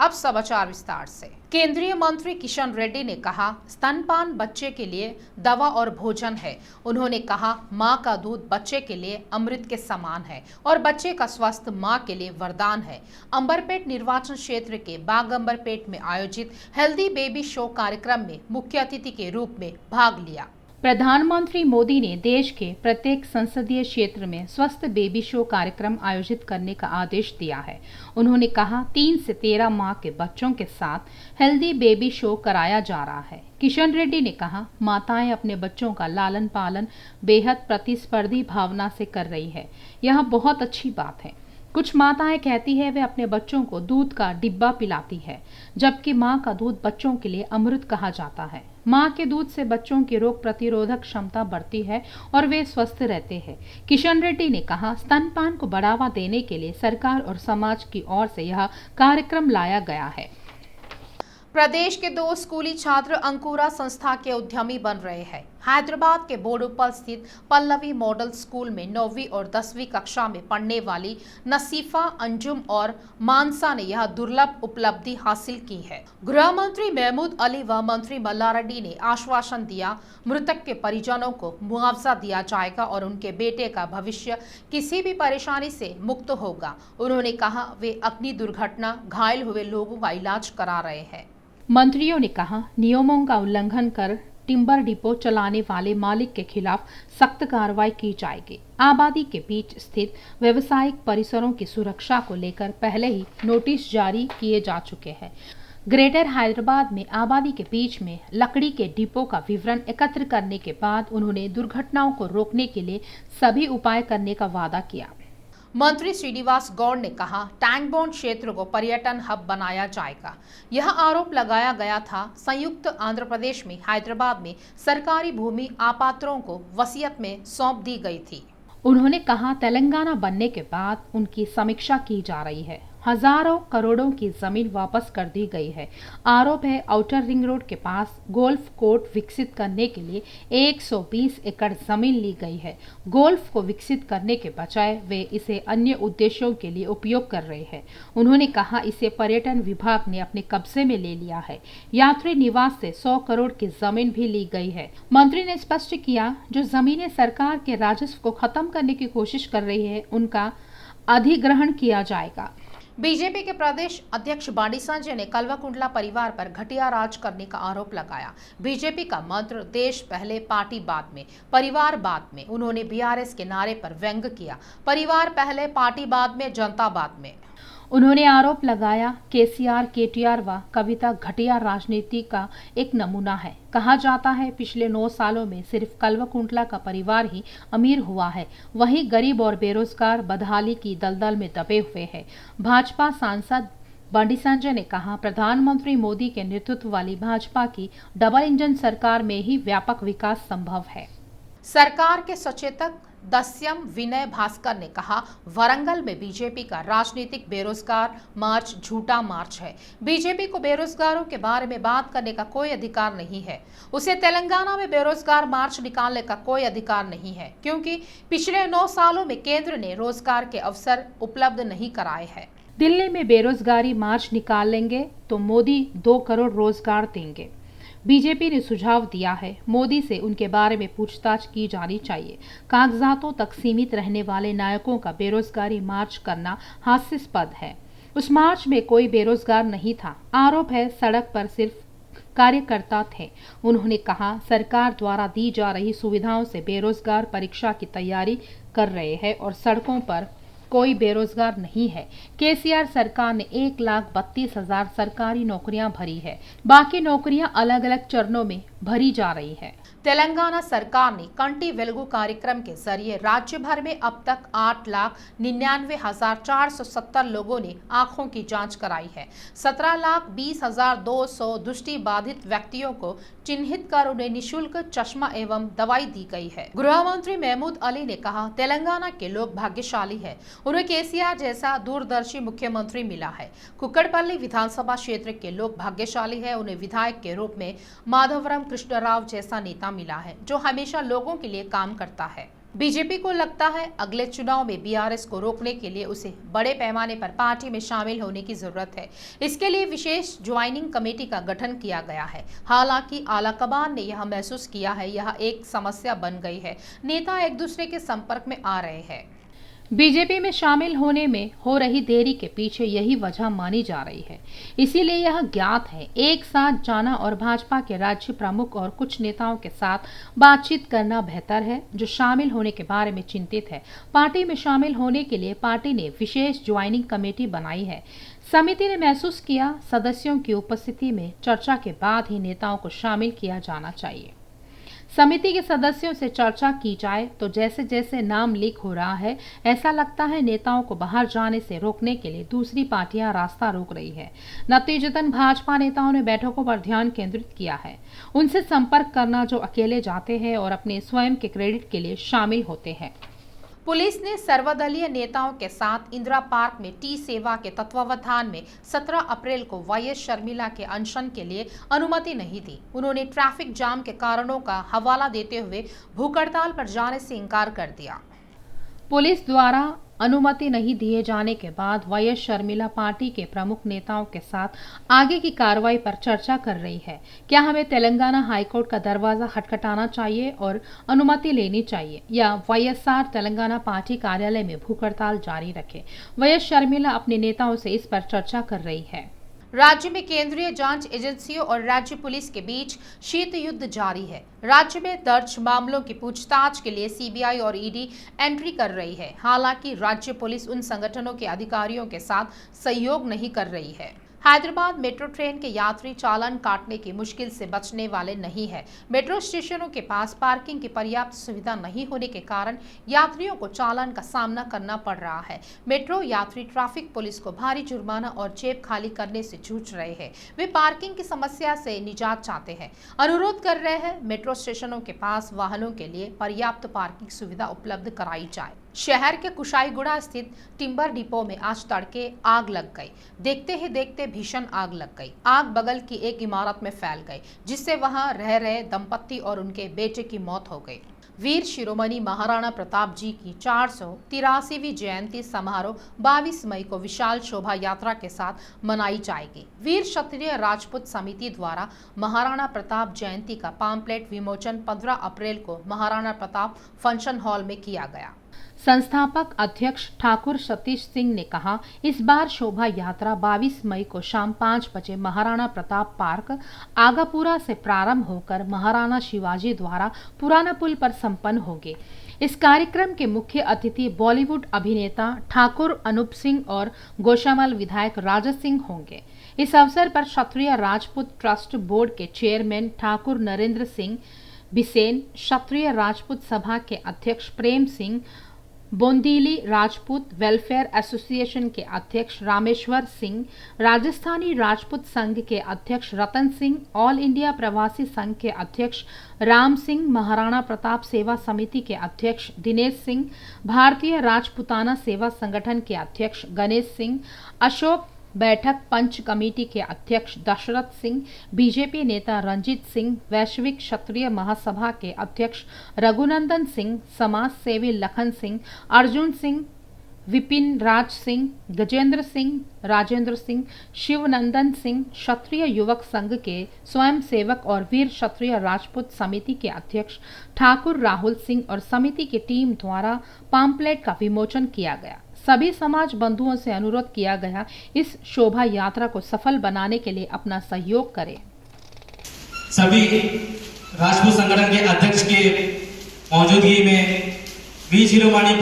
अब समाचार विस्तार से। केंद्रीय मंत्री किशन रेड्डी ने कहा, स्तनपान बच्चे के लिए दवा और भोजन है। उन्होंने कहा, मां का दूध बच्चे के लिए अमृत के समान है और बच्चे का स्वास्थ्य मां के लिए वरदान है। अंबरपेट निर्वाचन क्षेत्र के बाग अंबरपेट में आयोजित हेल्दी बेबी शो कार्यक्रम में मुख्य अतिथि के रूप में भाग लिया। प्रधानमंत्री मोदी ने देश के प्रत्येक संसदीय क्षेत्र में स्वस्थ बेबी शो कार्यक्रम आयोजित करने का आदेश दिया है। उन्होंने कहा, 3 से 13 माह के बच्चों के साथ हेल्दी बेबी शो कराया जा रहा है। किशन रेड्डी ने कहा, माताएं अपने बच्चों का लालन पालन बेहद प्रतिस्पर्धी भावना से कर रही है। यह बहुत अच्छी बात है। कुछ माताएं कहती है वे अपने बच्चों को दूध का डिब्बा पिलाती है, जबकि मां का दूध बच्चों के लिए अमृत कहा जाता है। मां के दूध से बच्चों की रोग प्रतिरोधक क्षमता बढ़ती है और वे स्वस्थ रहते हैं। किशन रेड्डी ने कहा, स्तनपान को बढ़ावा देने के लिए सरकार और समाज की ओर से यह कार्यक्रम लाया गया है। प्रदेश के 2 स्कूली छात्र अंकुरा संस्था के उद्यमी बन रहे हैं। हैदराबाद के बोडुपल स्थित पल्लवी मॉडल स्कूल में 9वीं और 10वीं कक्षा में पढ़ने वाली नसीफा, अंजुम और मानसा ने यह दुर्लभ उपलब्धि हासिल की है। गृह मंत्री महमूद अली व मंत्री मल्ला रेड्डी ने आश्वासन दिया, मृतक के परिजनों को मुआवजा दिया जाएगा और उनके बेटे का भविष्य किसी भी परेशानी से मुक्त होगा। उन्होंने कहा, वे अग्नि दुर्घटना घायल हुए लोगों का इलाज करा रहे हैं। मंत्रियों ने कहा, नियमों का उल्लंघन कर टिम्बर डिपो चलाने वाले मालिक के खिलाफ सख्त कार्रवाई की जाएगी। आबादी के बीच स्थित व्यावसायिक परिसरों की सुरक्षा को लेकर पहले ही नोटिस जारी किए जा चुके हैं। ग्रेटर हैदराबाद में आबादी के बीच में लकड़ी के डिपो का विवरण एकत्र करने के बाद उन्होंने दुर्घटनाओं को रोकने के लिए सभी उपाय करने का वादा किया। मंत्री श्रीनिवास गौड़ ने कहा, टैंक बॉन्ड क्षेत्र को पर्यटन हब बनाया जाएगा। यह आरोप लगाया गया था संयुक्त आंध्र प्रदेश में हैदराबाद में सरकारी भूमि अपात्रों को वसीयत में सौंप दी गई थी। उन्होंने कहा, तेलंगाना बनने के बाद उनकी समीक्षा की जा रही है। हजारों करोड़ों की जमीन वापस कर दी गई है। आरोप है, आउटर रिंग रोड के पास गोल्फ कोर्ट विकसित करने के लिए 120 एकड़ जमीन ली गई है। गोल्फ को विकसित करने के बजाय वे इसे अन्य उद्देश्यों के लिए उपयोग कर रहे हैं। उन्होंने कहा, इसे पर्यटन विभाग ने अपने कब्जे में ले लिया है। यात्री निवास से 100 करोड़ की जमीन भी ली गई है। मंत्री ने स्पष्ट किया, जो जमीनें सरकार के राजस्व को खत्म करने की कोशिश कर रही है, उनका अधिग्रहण किया जाएगा। बीजेपी के प्रदेश अध्यक्ष बाडी संजय ने कल्वा कुंडला परिवार पर घटिया राज करने का आरोप लगाया। बीजेपी का मंत्र देश पहले पार्टी बाद में, परिवार बाद में। उन्होंने बीआरएस के नारे पर व्यंग किया, परिवार पहले पार्टी बाद में, जनता बाद में। उन्होंने आरोप लगाया, केसीआर, केटीआर व कविता घटिया राजनीति का एक नमूना है। कहा जाता है, पिछले 9 सालों में सिर्फ कल्वा कुंडला का परिवार ही अमीर हुआ है, वहीं गरीब और बेरोजगार बदहाली की दलदल में दबे हुए हैं। भाजपा सांसद बंडी संजय ने कहा, प्रधानमंत्री मोदी के नेतृत्व वाली भाजपा की डबल इंजन सरकार में ही व्यापक विकास संभव है। सरकार के सचेतक दस्यम विनय भास्कर ने कहा, वरंगल में बीजेपी का राजनीतिक बेरोजगार मार्च झूठा मार्च है। बीजेपी को बेरोजगारों के बारे में बात करने का कोई अधिकार नहीं है। उसे तेलंगाना में बेरोजगार मार्च निकालने का कोई अधिकार नहीं है, क्योंकि पिछले 9 सालों में केंद्र ने रोजगार के अवसर उपलब्ध नहीं कराए हैं। दिल्ली में बेरोजगारी मार्च निकालेंगे तो मोदी 2 करोड़ रोजगार देंगे। बीजेपी ने सुझाव दिया है, मोदी से उनके बारे में पूछताछ की जानी चाहिए। कागजातों तक सीमित रहने वाले नायकों का बेरोजगारी मार्च करना हास्यास्पद है। उस मार्च में कोई बेरोजगार नहीं था। आरोप है, सड़क पर सिर्फ कार्यकर्ता थे। उन्होंने कहा, सरकार द्वारा दी जा रही सुविधाओं से बेरोजगार परीक्षा की तैयारी कर रहे हैं और सड़कों पर कोई बेरोजगार नहीं है। केसीआर सरकार ने 1,32,000 सरकारी नौकरियां भरी है। बाकी नौकरियां अलग अलग चरणों में भरी जा रही है। तेलंगाना सरकार ने कंटी वेलुगु कार्यक्रम के जरिए राज्य भर में अब तक 8,99,470 लोगों ने आंखों की जांच कराई है। 17,20,200 दृष्टि बाधित व्यक्तियों को चिन्हित कर उन्हें निःशुल्क चश्मा एवं दवाई दी गई है। गृह मंत्री महमूद अली ने कहा, तेलंगाना के लोग भाग्यशाली है, उन्हें केसीआर जैसा दूरदर्शी मुख्यमंत्री मिला है। कुक्कड़पल्ली विधानसभा क्षेत्र के लोग भाग्यशाली है, उन्हें विधायक के रूप में माधवरम कृष्णराव जैसा नेता मिला है, जो हमेशा लोगों के लिए काम करता है। बीजेपी को लगता है अगले चुनाव में बीआरएस को रोकने के लिए उसे बड़े पैमाने पर पार्टी में शामिल होने की जरूरत है। इसके लिए विशेष ज्वाइनिंग कमेटी का गठन किया गया है। हालांकि आलाकमान ने यह महसूस किया है यह एक समस्या बन गई है। नेता एक दूसरे के संपर्क में आ रहे हैं। बीजेपी में शामिल होने में हो रही देरी के पीछे यही वजह मानी जा रही है। इसीलिए यह ज्ञात है एक साथ जाना और भाजपा के राज्य प्रमुख और कुछ नेताओं के साथ बातचीत करना बेहतर है जो शामिल होने के बारे में चिंतित है। पार्टी में शामिल होने के लिए पार्टी ने विशेष ज्वाइनिंग कमेटी बनाई है। समिति ने महसूस किया सदस्यों की उपस्थिति में चर्चा के बाद ही नेताओं को शामिल किया जाना चाहिए। समिति के सदस्यों से चर्चा की जाए तो जैसे जैसे नाम लीक हो रहा है ऐसा लगता है नेताओं को बाहर जाने से रोकने के लिए दूसरी पार्टियां रास्ता रोक रही है। नतीजतन भाजपा नेताओं ने बैठकों पर ध्यान केंद्रित किया है। उनसे संपर्क करना जो अकेले जाते हैं और अपने स्वयं के क्रेडिट के लिए शामिल होते हैं। पुलिस ने सर्वदलीय नेताओं के साथ इंदिरा पार्क में टी सेवा के तत्वावधान में 17 अप्रैल को वाईएस शर्मिला के अनशन के लिए अनुमति नहीं दी। उन्होंने ट्रैफिक जाम के कारणों का हवाला देते हुए भूख हड़ताल पर जाने से इनकार कर दिया। पुलिस द्वारा अनुमति नहीं दिए जाने के बाद वाईएस शर्मिला पार्टी के प्रमुख नेताओं के साथ आगे की कार्रवाई पर चर्चा कर रही है। क्या हमें तेलंगाना हाईकोर्ट का दरवाजा खटखटाना चाहिए और अनुमति लेनी चाहिए या वाईएसआर तेलंगाना पार्टी कार्यालय में भूख हड़ताल जारी रखे? वाईएस शर्मिला अपने नेताओं से इस पर चर्चा कर रही है। राज्य में केंद्रीय जांच एजेंसियों और राज्य पुलिस के बीच शीत युद्ध जारी है। राज्य में दर्ज मामलों की पूछताछ के लिए सीबीआई और ईडी एंट्री कर रही है। हालांकि राज्य पुलिस उन संगठनों के अधिकारियों के साथ सहयोग नहीं कर रही है। हैदराबाद मेट्रो ट्रेन के यात्री चालान काटने की मुश्किल से बचने वाले नहीं है। मेट्रो स्टेशनों के पास पार्किंग की पर्याप्त सुविधा नहीं होने के कारण यात्रियों को चालान का सामना करना पड़ रहा है। मेट्रो यात्री ट्रैफिक पुलिस को भारी जुर्माना और जेब खाली करने से जूझ रहे हैं। वे पार्किंग की समस्या से निजात चाहते हैं। अनुरोध कर रहे हैं मेट्रो स्टेशनों के पास वाहनों के लिए पर्याप्त पार्किंग सुविधा उपलब्ध कराई जाए। शहर के कुशाईगुड़ा स्थित टिम्बर डिपो में आज तड़के आग लग गई। देखते ही देखते भीषण आग लग गई। आग बगल की एक इमारत में फैल गई जिससे वहां रह रहे दंपत्ति और उनके बेटे की मौत हो गई। वीर शिरोमणि महाराणा प्रताप जी की 483वीं जयंती समारोह 22 मई को विशाल शोभा यात्रा के साथ मनाई जाएगी। वीर क्षत्रिय राजपूत समिति द्वारा महाराणा प्रताप जयंती का पाम्पलेट विमोचन 15 अप्रैल को महाराणा प्रताप फंक्शन हॉल में किया गया। संस्थापक अध्यक्ष ठाकुर सतीश सिंह ने कहा, इस बार शोभा यात्रा 22 मई को शाम 5 बजे महाराणा प्रताप पार्क आगापुरा से प्रारंभ होकर महाराणा शिवाजी द्वारा पुराना पुल पर संपन्न होगी। इस कार्यक्रम के मुख्य अतिथि बॉलीवुड अभिनेता ठाकुर अनूप सिंह और गोशामल विधायक राजा सिंह होंगे। इस अवसर पर क्षत्रिय राजपूत ट्रस्ट बोर्ड के चेयरमैन ठाकुर नरेंद्र सिंह बिसेन, क्षत्रिय राजपूत सभा के अध्यक्ष प्रेम सिंह, बोंदीली राजपूत वेलफेयर एसोसिएशन के अध्यक्ष रामेश्वर सिंह, राजस्थानी राजपूत संघ के अध्यक्ष रतन सिंह, ऑल इंडिया प्रवासी संघ के अध्यक्ष राम सिंह, महाराणा प्रताप सेवा समिति के अध्यक्ष दिनेश सिंह, भारतीय राजपूताना सेवा संगठन के अध्यक्ष गणेश सिंह, अशोक बैठक पंच कमेटी के अध्यक्ष दशरथ सिंह, बीजेपी नेता रंजीत सिंह, वैश्विक क्षत्रिय महासभा के अध्यक्ष रघुनंदन सिंह, समाज सेवी लखन सिंह, अर्जुन सिंह, विपिन राज सिंह, गजेंद्र सिंह, राजेंद्र सिंह, शिवनंदन सिंह, क्षत्रिय युवक संघ के स्वयं सेवक और वीर क्षत्रिय राजपूत समिति के अध्यक्ष ठाकुर राहुल सिंह और समिति की टीम द्वारा पाम्पलेट का विमोचन किया गया। सभी समाज बंधुओं से अनुरोध किया गया इस शोभा यात्रा को सफल बनाने के लिए अपना सहयोग करें। सभी राजपूत संगठन के अध्यक्ष के मौजूदगी में वीर शिरोमणि